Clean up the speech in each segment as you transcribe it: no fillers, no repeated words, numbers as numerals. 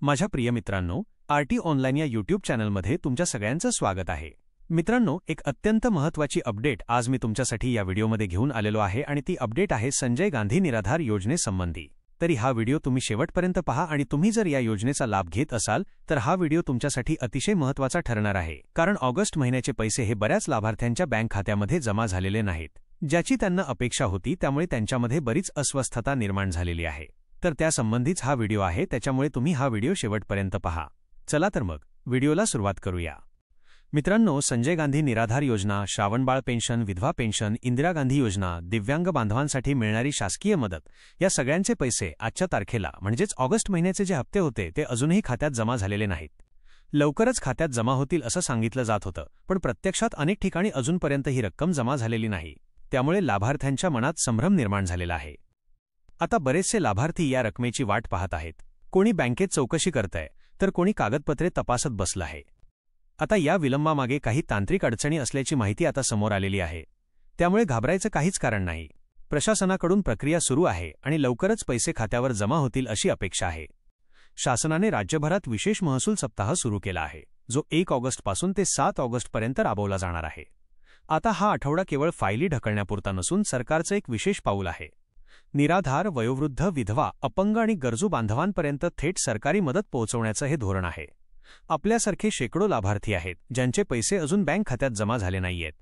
माझ्या प्रिय मित्रांनो, आरटी ऑनलाईन या यूट्यूब चॅनलमध्ये तुमच्या सगळ्यांचं स्वागत आहे। मित्रांनो, एक अत्यंत महत्त्वाची अपडेट आज मी तुमच्यासाठी या व्हिडिओमध्ये घेऊन आलेलो आहे आणि ती अपडेट आहे संजय गांधी निराधार योजनेसंबंधी। तरी हा व्हिडिओ तुम्ही शेवटपर्यंत पहा आणि तुम्ही जर या योजनेचा लाभ घेत असाल तर हा व्हिडिओ तुमच्यासाठी अतिशय महत्त्वाचा ठरणार आहे, कारण ऑगस्ट महिन्याचे पैसे हे बऱ्याच लाभार्थ्यांच्या बँक खात्यामध्ये जमा झालेले नाहीत, ज्याची त्यांना अपेक्षा होती। त्यामुळे त्यांच्यामध्ये बरीच अस्वस्थता निर्माण झालेली आहे। तर त्यासंबंधीच हा व्हिडिओ आहे, त्याच्यामुळे तुम्ही हा व्हिडिओ शेवटपर्यंत पहा। चला तर मग व्हिडिओला सुरुवात करूया। मित्रांनो, संजय गांधी निराधार योजना, श्रावणबाळ पेन्शन, विधवा पेन्शन, इंदिरा गांधी योजना, दिव्यांग बांधवांसाठी मिळणारी शासकीय मदत या सगळ्यांचे पैसे आजच्या तारखेला म्हणजेच ऑगस्ट महिन्याचे जे हप्ते होते ते अजूनही खात्यात जमा झालेले नाहीत। लवकरच खात्यात जमा होतील असं सांगितलं जात होतं, पण प्रत्यक्षात अनेक ठिकाणी अजूनपर्यंत ही रक्कम जमा झालेली नाही। त्यामुळे लाभार्थ्यांच्या मनात संभ्रम निर्माण झालेला आहे। आता बरेचसे लाभार्थी या रकमेची वाट पाहत आहेत। कोणी बँकेत चौकशी करतंय तर कोणी कागदपत्रे तपासत बसलं आहे। आता या विलंबामागे काही तांत्रिक अडचणी असल्याची माहिती आता समोर आलेली आहे। त्यामुळे घाबरायचं काहीच कारण नाही। प्रशासनाकडून प्रक्रिया सुरू आहे आणि लवकरच पैसे खात्यावर जमा होतील अशी अपेक्षा आहे। शासनाने राज्यभरात विशेष महसूल सप्ताह सुरू केला आहे, जो 1 ऑगस्टपासून ते 7 ऑगस्टपर्यंत राबवला जाणार आहे। आता हा आठवडा केवळ फायली ढकलण्यापुरता नसून सरकारचं एक विशेष पाऊल आहे। निराधार, वयोवृद्ध, विधवा, अपंग आणि गरजू बांधवांपर्यंत थेट सरकारी मदत पोहोचवण्याचं हे धोरण आहे। आपल्यासारखे शेकडो लाभार्थी आहेत ज्यांचे पैसे अजून बँक खात्यात जमा झाले नाहीयेत।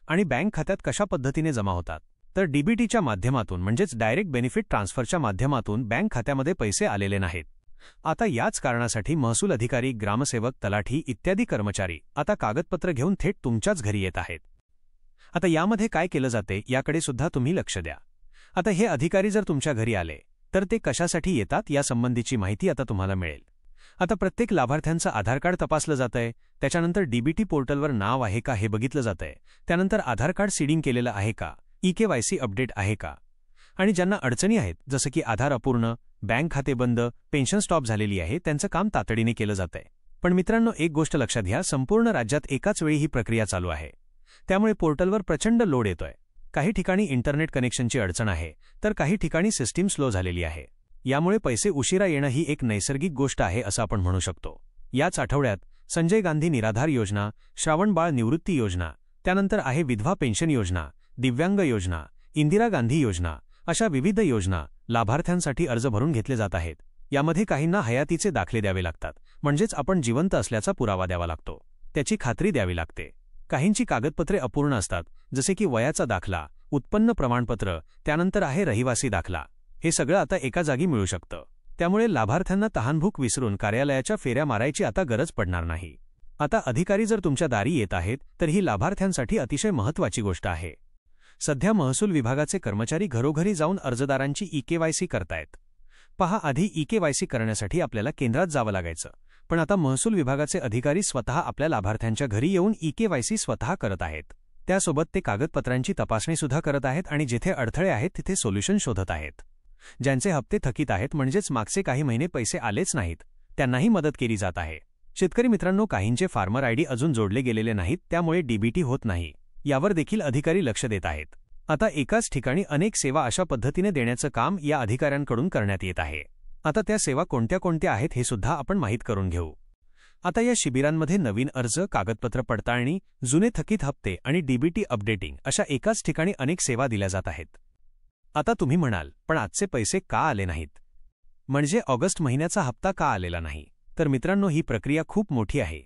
आणि बँक खात्यात कशा पद्धतीने जमा होतात तर डीबीटीच्या माध्यमातून म्हणजेच डायरेक्ट बेनिफिट ट्रान्सफरच्या माध्यमातून बँक खात्यामध्ये पैसे आलेले नाहीत। आता याच कारणासाठी महसूल अधिकारी, ग्रामसेवक, तलाठी इत्यादी कर्मचारी आता कागदपत्र घेऊन थेट तुमच्याच घरी येत आहेत। आता यामध्ये काय केलं जाते याकडे सुद्धा तुम्ही लक्ष द्या। आता हे अधिकारी जर तुमच्या घरी आले तर ते कशासाठी येतात यासंबंधीची माहिती आता तुम्हाला मिळेल। आता प्रत्येक लाभार्थ्यांचं आधार कार्ड तपासलं जातंय, त्याच्यानंतर डीबीटी पोर्टलवर नाव आहे का हे बघितलं जातंय, त्यानंतर आधार कार्ड सीडिंग केलेलं आहे का, ईकेवायसी अपडेट आहे का, आणि ज्यांना अडचणी आहेत जसं की आधार अपूर्ण, बँक खाते बंद, पेन्शन स्टॉप झालेली आहे, त्यांचं काम तातडीने केलं जातंय। पण मित्रांनो, एक गोष्ट लक्षात घ्या, संपूर्ण राज्यात एकाच वेळी ही प्रक्रिया चालू आहे। त्यामुळे पोर्टलवर प्रचंड लोड येतोय। काही ठिकाणी इंटरनेट कनेक्शनची अडचण आहे तर काही ठिकाणी सिस्टीम स्लो झालेली आहे। यामुळे पैसे उशिरा येणं ही एक नैसर्गिक गोष्ट आहे असं आपण म्हणू शकतो। याच आठवड्यात संजय गांधी निराधार योजना, श्रावणबाळ निवृत्ती योजना, त्यानंतर आहे विधवा पेन्शन योजना, दिव्यांग योजना, इंदिरा गांधी योजना, अशा विविध योजना लाभार्थ्यांसाठी अर्ज भरून घेतले जात आहेत। यामध्ये काहींना हयातीचे दाखले द्यावे लागतात, म्हणजेच आपण जिवंत असल्याचा पुरावा द्यावा लागतो, त्याची खात्री द्यावी लागते। काहींची कागदपत्रे अपूर्ण असतात, जसे की वयाचा दाखला, उत्पन्न प्रमाणपत्र, त्यानंतर आहे रहिवासी दाखला। हे सगळं आता एका जागी मिळू शकतं। त्यामुळे लाभार्थ्यांना तहानभूक विसरून कार्यालयाच्या फेऱ्या मारायची आता गरज पडणार नाही। आता अधिकारी जर तुमच्या दारी येत आहेत तर ही लाभार्थ्यांसाठी अतिशय महत्त्वाची गोष्ट आहे। सध्या महसूल विभागाचे कर्मचारी घरोघरी जाऊन अर्जदारांची ईकेवायसी करतायत। पहा, आधी ईकेवायसी करण्यासाठी आपल्याला केंद्रात जावं लागायचं, पण आता महसूल विभागाचे अधिकारी स्वतः आपल्या लाभार्थ्यांच्या घरी येऊन ईकेवायसी स्वतः करत आहेत। त्यासोबत ते कागदपत्रांची तपासणी सुद्धा करत आहेत आणि जिथे अडथळे आहेत तिथे सोल्युशन शोधत आहेत। ज्यांचे हप्ते थकीत आहेत म्हणजेच मागचे काही महिने पैसे आलेच नाहीत, त्यांनाही मदत केली जात आहे। शेतकरी मित्रांनो, काहींचे फार्मर आयडी अजून जोडले गेलेले नाहीत, त्यामुळे डीबीटी होत नाही, यावर देखील अधिकारी लक्ष देत आहेत। आता एकाच ठिकाणी अनेक सेवा अशा पद्धतीने देण्याचं काम या अधिकाऱ्यांकडून करण्यात येत आहे। आता त्या सेवा कोणत्या कोणत्या आहेत हे सुद्धा आपण माहीत करून घेऊ। आता या शिबिरांमध्ये नवीन अर्ज, कागदपत्र पडताळणी, जुने थकीत हप्ते आणि डीबीटी अपडेटिंग अशा एकाच ठिकाणी अनेक सेवा दिल्या जात आहेत। आता तुम्ही म्हणाल, पण आजचे पैसे का आले नाहीत, म्हणजे ऑगस्ट महिन्याचा हप्ता का आलेला नाही? तर मित्रांनो, ही प्रक्रिया खूप मोठी आहे।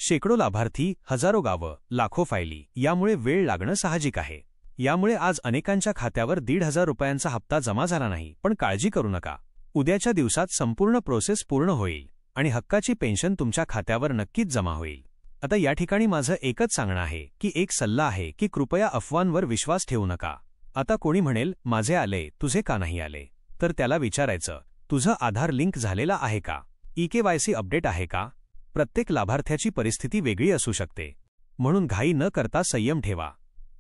शेकडो लाभार्थी, हजारो गावं, लाखो फायली, यामुळे वेळ लागणं साहजिक आहे। यामुळे आज अनेकांच्या खात्यावर 1,500 रुपयांचा हप्ता जमा झाला नाही, पण काळजी करू नका, उद्याच्या दिवसात संपूर्ण प्रोसेस पूर्ण होईल आणि हक्काची पेन्शन तुमच्या खात्यावर नक्कीच जमा होईल। आता या ठिकाणी माझं एकच सांगणं आहे की एक सल्ला आहे की कृपया अफवांवर विश्वास ठेवू नका। आता कोणी म्हणेल, माझे आले, तुझे का नाही आले? तर त्याला विचारायचं, तुझं आधार लिंक झालेला आहे का? ईकेवायसी अपडेट आहे का? प्रत्येक लाभार्थ्याची परिस्थिती वेगळी असू शकते, म्हणून घाई न करता संयम ठेवा।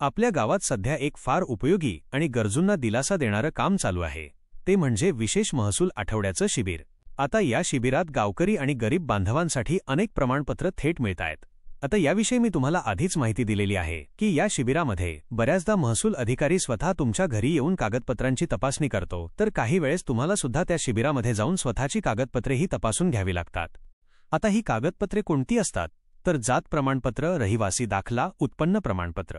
आपल्या गावात सध्या एक फार उपयोगी आणि गरजूंना दिलासा देणारं काम चालू आहे, ते म्हणजे विशेष महसूल आठवड्याचं शिबिर। आता या शिबिरात गावकरी आणि गरीब बांधवांसाठी अनेक प्रमाणपत्र थेट मिळतायत। आता याविषयी मी तुम्हाला आधीच माहिती दिलेली आहे की या शिबिरामध्ये बऱ्याचदा महसूल अधिकारी स्वतः तुमच्या घरी येऊन कागदपत्रांची तपासणी करतो, तर काही वेळेस तुम्हाला सुद्धा त्या शिबिरामध्ये जाऊन स्वतःची कागदपत्रेही तपासून घ्यावी लागतात. आता ही कागदपत्रे कोणती असतात? तर जात प्रमाणपत्र, रहिवासी दाखला, उत्पन्न प्रमाणपत्र.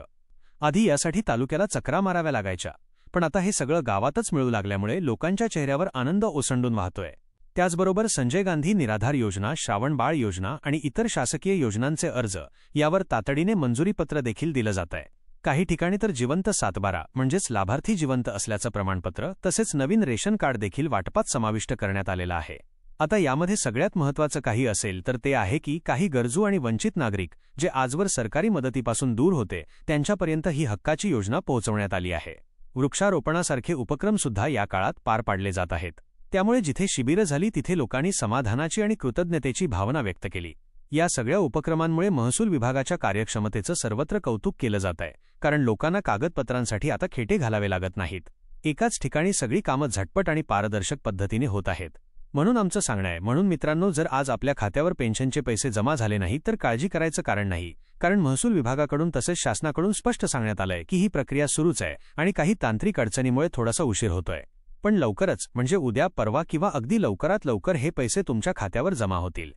आधी यासाठी तालुक्याला चकरा माराव्या लागायच्या, पण आता हे सगळं गावातच मिळू लागल्यामुळे लोकांच्या चेहऱ्यावर आनंद ओसंडून वाहतोय. त्याचबरोबर संजय गांधी निराधार योजना, श्रावण बाळ योजना आणि इतर शासकीय योजनांचे अर्ज यावर तातडीने मंजुरीपत्र देखील दिलं जातंय. काही ठिकाणी तर जिवंत सातबारा म्हणजेच लाभार्थी जिवंत असल्याचं प्रमाणपत्र तसेच नवीन रेशन कार्ड देखील वाटपात समाविष्ट करण्यात आलेलं आहे. आता यामध्ये सगळ्यात महत्त्वाचं काही असेल तर ते आहे की काही गरजू आणि वंचित नागरिक जे आजवर सरकारी मदतीपासून दूर होते त्यांच्यापर्यंत ही हक्काची योजना पोहोचवण्यात आली आहे. वृक्षारोपणासारखे उपक्रम सुद्धा या काळात पार पाडले जात आहेत. त्यामुळे जिथे शिबिरं झाली तिथे लोकांनी समाधानाची आणि कृतज्ञतेची भावना व्यक्त केली. या सगळ्या उपक्रमांमुळे महसूल विभागाच्या कार्यक्षमतेचं सर्वत्र कौतुक केलं जात आहे, कारण लोकांना कागदपत्रांसाठी आता खेटे घालावे लागत नाहीत. एकाच ठिकाणी सगळी कामं झटपट आणि पारदर्शक पद्धतीने होत आहेत. म्हणून आमचं सांगणं आहे, म्हणून मित्रांनो, जर आज आपल्या खात्यावर पेन्शनचे पैसे जमा झाले नाहीत तर काळजी करायचं कारण नाही, कारण महसूल विभागाकडून तसेच शासनाकडून स्पष्ट सांगण्यात आलंय की ही प्रक्रिया सुरूच आहे आणि काही तांत्रिक अडचणीमुळे थोडासा उशीर होतोय. पण लवकरच, म्हणजे उद्या, परवा किंवा अगदी लवकरात लवकर हे पैसे तुमच्या खात्यावर जमा होतील.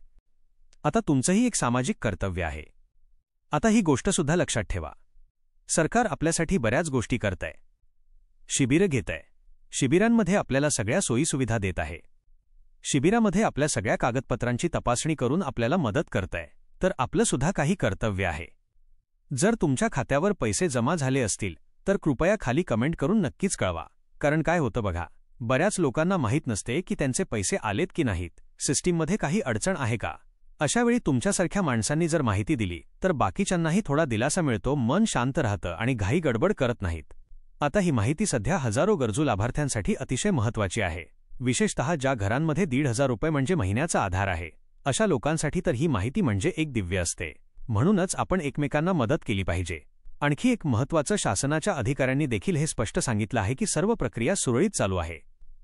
आता तुमचंही एक सामाजिक कर्तव्य आहे. आता ही गोष्ट सुद्धा लक्षात ठेवा. सरकार आपल्यासाठी बऱ्याच गोष्टी करतंय. शिबिरं घेतंय. शिबिरांमध्ये आपल्याला सगळ्या सोयीसुविधा देत आहे. शिबिरामध्ये आपल्या सगळ्या कागदपत्रांची तपासणी करून आपल्याला मदत करतंय. तर आपलं सुद्धा काही कर्तव्य आहे. जर तुमच्या खात्यावर पैसे जमा झाले असतील तर कृपया खाली कमेंट करून नक्कीच कळवा. कारण काय होतं बघा, बऱ्याच लोकांना माहीत नसते की त्यांचे पैसे आलेत की नाहीत, सिस्टीममध्ये काही अडचण आहे का. अशावेळी तुमच्यासारख्या माणसांनी जर माहिती दिली तर बाकीच्यांनाही थोडा दिलासा मिळतो, मन शांत राहतं आणि घाई गडबड करत नाहीत. आता ही माहिती सध्या हजारो गरजू लाभार्थ्यांसाठी अतिशय महत्त्वाची आहे. विशेषतः ज्या घरांमध्ये 1,500 रुपये म्हणजे महिन्याचा आधार आहे, अशा लोकांसाठी तर ही माहिती म्हणजे एक दिव्य असते. म्हणूनच आपण एकमेकांना मदत केली पाहिजे. आणखी एक महत्त्वाचं, शासनाच्या अधिकाऱ्यांनी देखील हे स्पष्ट सांगितलं आहे की सर्व प्रक्रिया सुरळीत चालू आहे.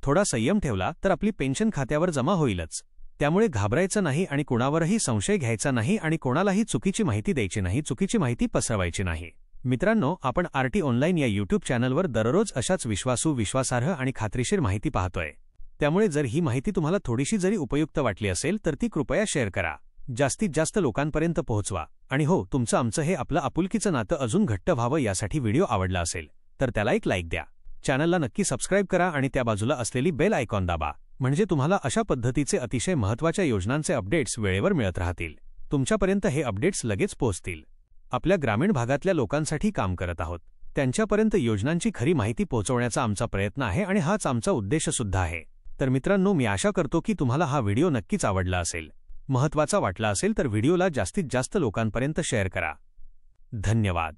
थोडा संयम ठेवला तर आपली पेन्शन खात्यावर जमा होईलच. त्यामुळे घाबरायचं नाही आणि कोणावरही संशय घ्यायचा नाही आणि कोणालाही चुकीची माहिती द्यायची नाही, चुकीची माहिती पसरवायची नाही. मित्रांनो, आपण आरटी ऑनलाईन या यूट्यूब चॅनलवर दररोज अशाच विश्वासू, विश्वासार्ह आणि खात्रीशीर माहिती पाहतोय. त्यामुळे जर ही माहिती तुम्हाला थोडीशी जरी उपयुक्त वाटली असेल तर ती कृपया शेअर करा, जास्तीत जास्त लोकांपर्यंत पोहोचवा. आणि हो, तुमचं आमचं हे आपलं आपुलकीचं नातं अजून घट्ट व्हावं यासाठी व्हिडिओ आवडला असेल तर त्याला एक लाईक द्या. चॅनलला नक्की सबस्क्राईब करा आणि त्या बाजूला असलेली बेल आयकॉन दाबा, म्हणजे तुम्हाला अशा पद्धतीचे अतिशय महत्त्वाच्या योजनांचे अपडेट्स वेळेवर मिळत राहतील. तुमच्यापर्यंत हे अपडेट्स लगेच पोहोचतील. आपल्या ग्रामीण भागातल्या लोकांसाठी काम करत आहोत. त्यांच्यापर्यंत योजनांची खरी माहिती पोहोचवण्याचा आमचा प्रयत्न आहे आणि हाच आमचा उद्देश सुद्धा आहे. तर मित्रांनो, मी आशा करतो की तुम्हाला हा व्हिडिओ नक्कीच आवडला असेल, महत्त्वाचा वाटला असेल तर व्हिडिओला जास्तीत जास्त लोकांपर्यंत शेअर करा. धन्यवाद.